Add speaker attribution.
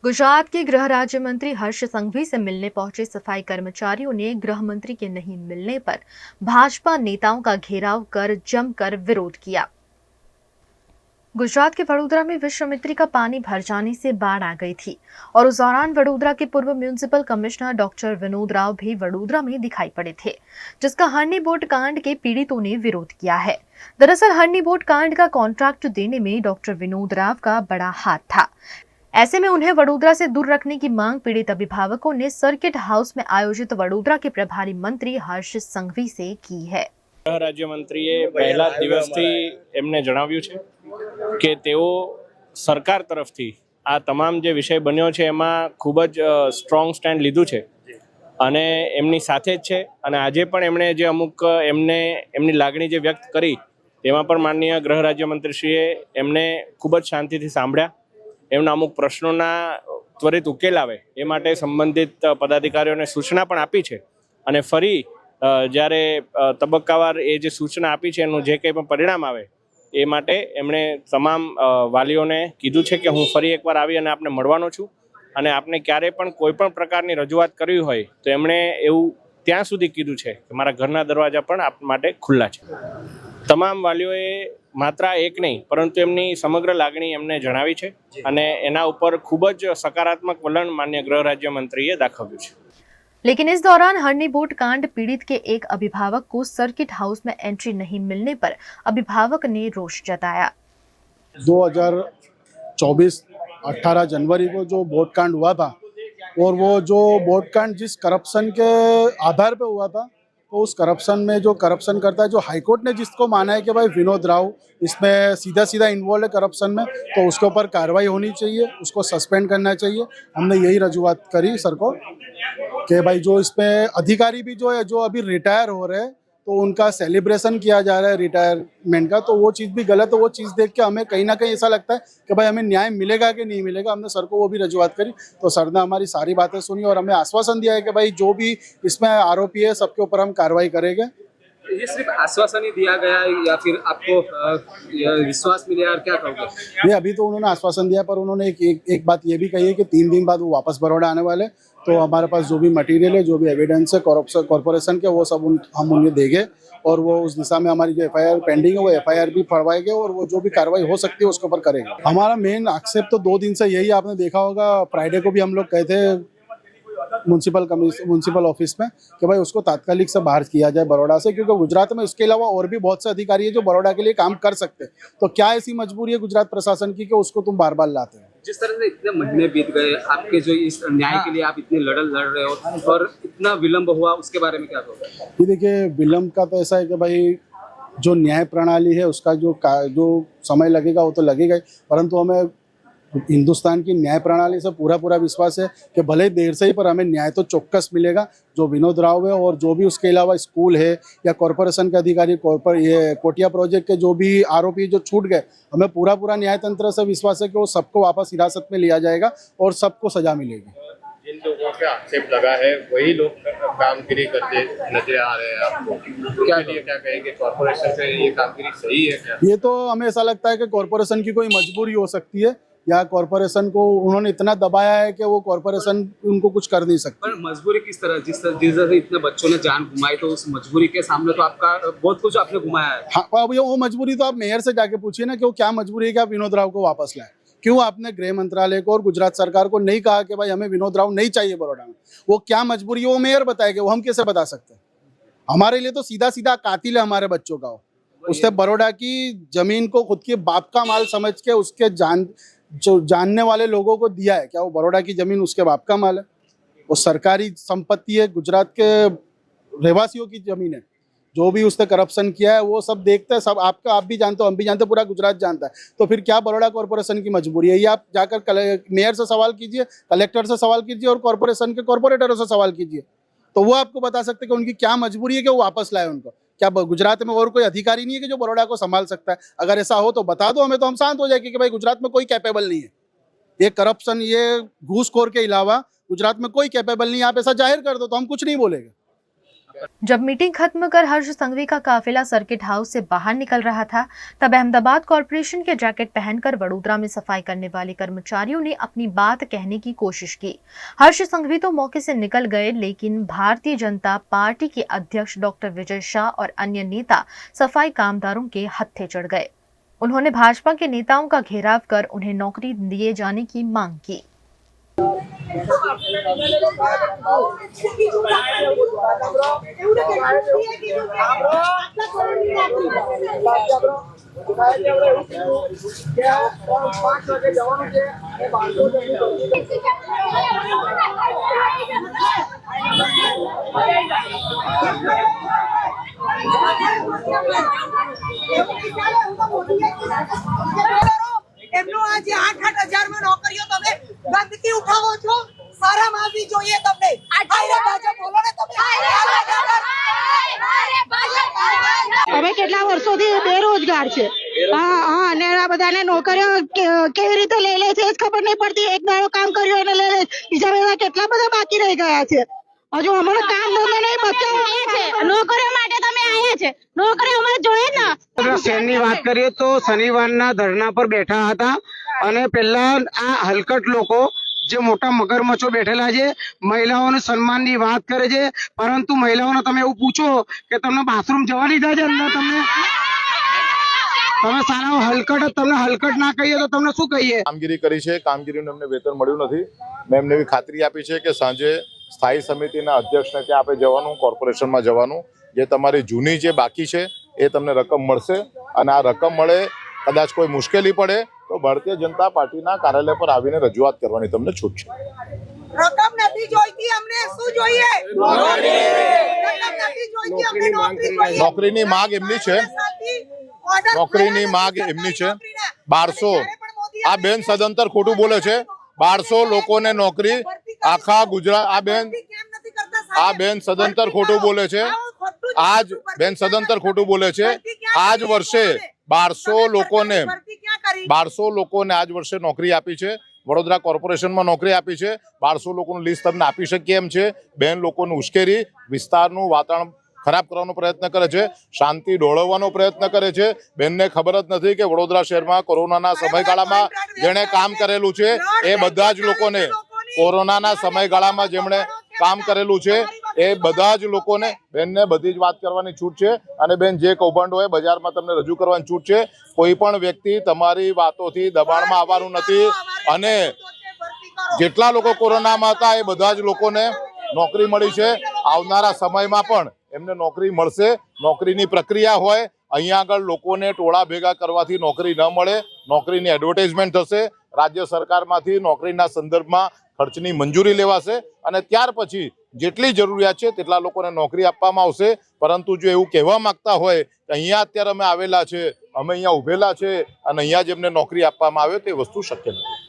Speaker 1: गुजरात के गृह राज्य मंत्री हर्ष संघवी से मिलने पहुंचे सफाई कर्मचारियों ने गृह मंत्री के नहीं मिलने पर भाजपा नेताओं का घेराव कर जमकर विरोध किया। गुजरात के वडोदरा में विश्वामित्री का पानी भर जाने से बाढ़ आ गई थी और उस दौरान वडोदरा के पूर्व municipal commissioner doctor Vinod Rao भी वडोदरा में दिखाई पड़े थे, जिसका हरनी बोट कांड के पीड़ितों ने विरोध किया है। दरअसल हरनी बोट कांड का कॉन्ट्रैक्ट देने में डॉक्टर विनोद राव का बड़ा हाथ था। ऐसे में उन्हें वडोदरा से दूर रखने की मांग पीड़ित अभिभावकों ने सर्किट हाउस में आयोजित वडोदरा के प्रभारी मंत्री हर्ष संघवी से की है।
Speaker 2: गृह राज्य मंत्रीએ પહેલા દિવસથી એમને જણાવ્યું છે કે તેઓ સરકાર તરફથી આ તમામ જે વિષય બન્યો છે એમાં ખૂબ જ સ્ટ્રોંગ સ્ટેન્ડ લીધું છે અને એમની સાથે જ છે અને આજે પણ એમણે જે અમુક એમની લાગણી જે વ્યક્ત કરી તેમાં પણ માનનીય ગૃહ રાજ્યમંત્રીશ્રીએ એમને ખૂબ જ શાંતિથી સાંભળ્યા, એમના અમુક પ્રશ્નોના ત્વરિત ઉકેલ આવે એ માટે સંબંધિત પદાધિકારીઓને સૂચના પણ આપી છે અને ફરી જ્યારે તબક્કાવાર એ જે સૂચના આપી છે એનું જે કંઈ પણ પરિણામ આવે એ માટે એમણે તમામ વાલીઓને કીધું છે કે હું ફરી એકવાર આવી અને આપને મળવાનો છું અને આપને ક્યારેય પણ કોઈ પણ પ્રકારની રજૂઆત કરવી હોય તો એમણે એવું ત્યાં સુધી કીધું છે કે મારા ઘરના દરવાજા પણ આપ માટે ખુલ્લા છે। તમામ વાલીઓએ માત્ર એક નહીં પરંતુ એમની સમગ્ર લાગણી એમને જણાવી છે અને એના ઉપર ખૂબ જ સકારાત્મક વલણ માન્ય ગૃહ રાજ્યમંત્રીએ દાખવ્યું છે।
Speaker 1: लेकिन इस दौरान हरनी बोट कांड पीड़ित के एक अभिभावक को सर्किट हाउस में एंट्री नहीं मिलने पर अभिभावक ने रोष जताया।
Speaker 3: 2024 18 जनवरी को जो बोट कांड हुआ था और वो जो बोट कांड जिस करप्शन के आधार पे हुआ था, तो उस करप्शन में जो करप्शन करता है, जो हाईकोर्ट ने जिसको माना है कि भाई विनोद राव इसमें सीधा सीधा इन्वॉल्व है करप्शन में, तो उसके ऊपर कार्रवाई होनी चाहिए, उसको सस्पेंड करना चाहिए। हमने यही रजूआत करी सर को कि भाई जो इसमें अधिकारी भी जो है जो अभी रिटायर हो रहे हैं तो उनका सेलिब्रेशन किया जा रहा है रिटायरमेंट का, तो वो चीज़ भी गलत है। वो चीज़ देख के हमें कहीं ना कहीं ऐसा लगता है कि भाई हमें न्याय मिलेगा कि नहीं मिलेगा। हमने सर को वो भी रजूआत करी तो सर ने हमारी सारी बातें सुनी और हमें आश्वासन दिया है कि भाई जो भी इसमें आरोपी है सबके ऊपर हम कार्रवाई करेंगे।
Speaker 4: ये सिर्फ आश्वासन ही दिया गया है या फिर आपको विश्वास मिला और क्या कहोगे?
Speaker 3: नहीं, अभी तो उन्होंने आश्वासन दिया, पर उन्होंने एक बात ये भी कही है कि 3 दिन बाद वो वापस बड़ौदा आने वाले, तो हमारे पास जो भी मटेरियल है, जो भी एविडेंस है कॉरपोरेशन के, वो सब हम उन्हें देंगे और वो उस दिशा में हमारी जो एफआईआर पेंडिंग है वो एफआईआर भी फड़वाएंगे और वो जो भी कार्रवाई हो सकती है उसके ऊपर करेंगे। हमारा मेन आक्षेप तो 2 दिन से यही, आपने देखा होगा फ्राइडे को भी हम लोग कहे थे म्यूनसिपल ऑफिस में कि भाई उसको तात्कालिक से बाहर किया जाए बड़ौदा से, क्योंकि गुजरात में उसके अलावा और भी बहुत से अधिकारी है जो बड़ौदा के लिए काम कर सकते हैं। तो क्या ऐसी मजबूरी है गुजरात प्रशासन की कि उसको तुम बार बार लाते हैं?
Speaker 4: जिस तरह से इतने महीने बीत गए आपके जो इस न्याय के लिए आप इतनी लड़ल लड़ रहे हो और इतना विलम्ब हुआ, उसके बारे में क्या कहोगे?
Speaker 3: ये देखिए, विलम्ब का तो ऐसा है कि भाई जो न्याय प्रणाली है उसका जो समय लगेगा वो तो लगेगा ही, परंतु हमें हिंदुस्तान की न्याय प्रणाली से पूरा विश्वास है कि भले ही देर से ही पर हमें न्याय तो चौक्कस मिलेगा। जो विनोद राव है और जो भी उसके अलावा स्कूल है या कॉरपोरेशन के अधिकारी, ये कोटिया प्रोजेक्ट के जो भी आरोपी जो छूट गए, हमें पूरा न्याय तंत्र से विश्वास है कि वो सबको वापस हिरासत में लिया जाएगा और सबको सजा मिलेगी।
Speaker 5: जिन लोगों पे आक्षेप लगा है वही लोग कामगिरी करते नजर आ रहे हैं आपको, क्या कहेंगे? कॉरपोरेशन से ये कामगिरी सही है क्या?
Speaker 3: ये तो हमें ऐसा लगता है कि कॉरपोरेशन की कोई मजबूरी हो सकती है या कॉरपोरेशन को उन्होंने इतना दबाया है कि वो कॉरपोरेशन उनको कुछ कर नहीं सकती।
Speaker 5: पर मजबूरी किस तरह, जिस तरह से इतने बच्चों ने जान घुमाई, तो उस मजबूरी के सामने तो आपका बहुत कुछ आपने घुमाया है।
Speaker 3: हाँ, अब वो मजबूरी तो आप मेयर से जाके पूछिए ना कि वो क्या मजबूरी है कि आप विनोद राव को वापस लाए। क्यों आपने गृह मंत्रालय को और गुजरात सरकार को नहीं कहा कि भाई हमें विनोद राव नहीं चाहिए बड़ौदा में? वो क्या मजबूरी है वो मेयर बताएगा, वो हम कैसे बता सकते हैं? हमारे लिए तो सीधा सीधा कातिल है हमारे बच्चों का। उसने बड़ौदा की जमीन को खुद के बाप का माल समझ के उसके जो जानने वाले लोगों को दिया है। क्या वो बड़ौदा की जमीन उसके बाप का माल है? वो सरकारी संपत्ति है, गुजरात के रहवासियों की जमीन है। जो भी उसने करप्शन किया है वो सब देखते हैं, सब आप भी जानते हो, हम भी जानते हो, पूरा गुजरात जानता है। तो फिर क्या बड़ौदा कॉरपोरेशन की मजबूरी है? ये आप जाकर मेयर से सवाल कीजिए, कलेक्टर से सवाल कीजिए और कॉरपोरेशन के कॉरपोरेटरों से सवाल कीजिए, तो वो आपको बता सकते हैं कि उनकी क्या मजबूरी है कि वो वापस लाए उनको। क्या गुजरात में और कोई अधिकारी नहीं है कि जो बड़ौदा को संभाल सकता है? अगर ऐसा हो तो बता दो हमें, तो हम शांत हो जाएंगे कि भाई गुजरात में कोई कैपेबल नहीं है। ये करप्शन, ये घूसखोर के अलावा गुजरात में कोई कैपेबल नहीं है, आप ऐसा जाहिर कर दो तो हम कुछ नहीं बोलेंगे।
Speaker 1: जब मीटिंग खत्म कर हर्ष संघवी का काफिला सर्किट हाउस से बाहर निकल रहा था, तब अहमदाबाद कॉरपोरेशन के जैकेट पहनकर वडोदरा में सफाई करने वाले कर्मचारियों ने अपनी बात कहने की कोशिश की। हर्ष संघवी तो मौके से निकल गए, लेकिन भारतीय जनता पार्टी के अध्यक्ष डॉक्टर विजय शाह और अन्य नेता सफाई कामदारों के हत्थे चढ़ गए। उन्होंने भाजपा के नेताओं का घेराव कर उन्हें नौकरी दिए जाने की मांग की।
Speaker 6: એમનો આજે 8,000 માં નોકરીઓ તમે ગંદકી ઉઠાવો છો, સારા માવી જોઈએ તમને. આયરે ભાજપ બોલો ને તમે.
Speaker 7: અમે કેટલા વર્ષોથી બેરોજગાર છે. હા અને આ બધાને નોકરીઓ કેવી રીતે લઈ લે છે જ ખબર નહીં પડતી. એક દાડો કામ કર્યું એને લઈ લે, બીજા બધા કેટલા બધા બાકી રહી ગયા છે. હજુ અમારું કામ ધંધો નહીં, બચ્ચાઓ છે. નોકરીઓ માટે તમે આવ્યા છે, નોકરી અમારે જોઈએ ને.
Speaker 8: શહેરની વાત કરીએ તો શનિવારના ધરણા પર બેઠા હતા અને પહેલા આ હલકટ લોકો જે મોટા મગરમચ્છો બેઠેલા છે મહિલાઓને સન્માનની વાત કરે છે, પરંતુ મહિલાઓને તમે એવું પૂછો કે તમને બાથરૂમ જવા દીધા છે અંદર? તમે સારા હલકટ, તમને હલકટ ના કહીએ તો તમને શું કહીએ?
Speaker 9: કામગીરી કરી છે, કામગીરીનું એમને વેતન મળ્યું નથી. મેં એમને એવી ખાતરી આપી છે કે સાંજે સ્થાયી સમિતિના અધ્યક્ષને ત્યાં આપણે જવાનું, કોર્પોરેશનમાં જવાનું, જે તમારી જૂની જે બાકી છે એ તમને રકમ મળશે અને આ રકમ મળે, કદાચ કોઈ મુશ્કેલી પડે તો ભારતીય જનતા પાર્ટીના કાર્યાલય પર આવીને રજૂઆત કરવાની તમને છૂટ છે.
Speaker 6: રકમ નથી જોઈતી, અમને શું જોઈએ? રકમ નથી જોઈતી, અમને નોકરી જોઈએ.
Speaker 9: નોકરીની માંગ એમની છે, નોકરીની માંગ એમની છે. 1200 આ બેન સદંતર ખોટું બોલે છે. 1200 લોકોને નોકરી આખા ગુજરાત. આ બેન સદંતર ખોટું બોલે છે. આજ બેન સદંતર ખોટું બોલે છે. આજ વર્ષે 1200 લોકોને આજ વર્ષે નોકરી આપી છે. વડોદરા કોર્પોરેશનમાં નોકરી આપી છે. 1200 લોકોનું લિસ્ટ તમને આપી શકીએ એમ છે. બેન લોકોને ઉશ્કેરી વિસ્તારનું વાતાવરણ ખરાબ કરવાનો પ્રયત્ન કરે છે, શાંતિ ડોળવવાનો પ્રયત્ન કરે છે. બેનને ખબર જ નથી કે વડોદરા શહેરમાં કોરોનાના સમયગાળામાં જેણે કામ કરેલું છે એ બધા જ લોકોને, કોરોનાના સમયગાળામાં જેમણે કામ કરેલું છે એ બધા જ લોકોને બેનને બધી જ વાત કરવાની છૂટ છે. અને બેન જે કૌભાંડો હોય બજારમાં તમને રજૂ કરવાની છૂટ છે. કોઈ પણ વ્યક્તિ તમારી વાતોથી દબાણમાં આવવાનું નથી. અને જેટલા લોકો કોરોનામાં હતા એ બધા જ લોકોને નોકરી મળી છે. આવનારા સમયમાં પણ એમને નોકરી મળશે. નોકરીની પ્રક્રિયા હોય, અહીંયા આગળ લોકોને ટોળા ભેગા કરવાથી નોકરી ન મળે, નોકરીની એડવર્ટાઇઝમેન્ટ થશે, રાજ્ય સરકારમાંથી નોકરીના સંદર્ભમાં ખર્ચની મંજૂરી લેવાશે અને ત્યાર પછી જેટલી જરૂરિયાત છે તેટલા લોકોને નોકરી આપવામાં આવશે. પરંતુ જો એવું કહેવા માંગતા હોય કે અહીંયા અત્યારે અમે આવેલા છે, અમે અહીંયા ઉભેલા છે અને અહીંયા જ એમને નોકરી આપવામાં આવે, તે વસ્તુ શક્ય નથી.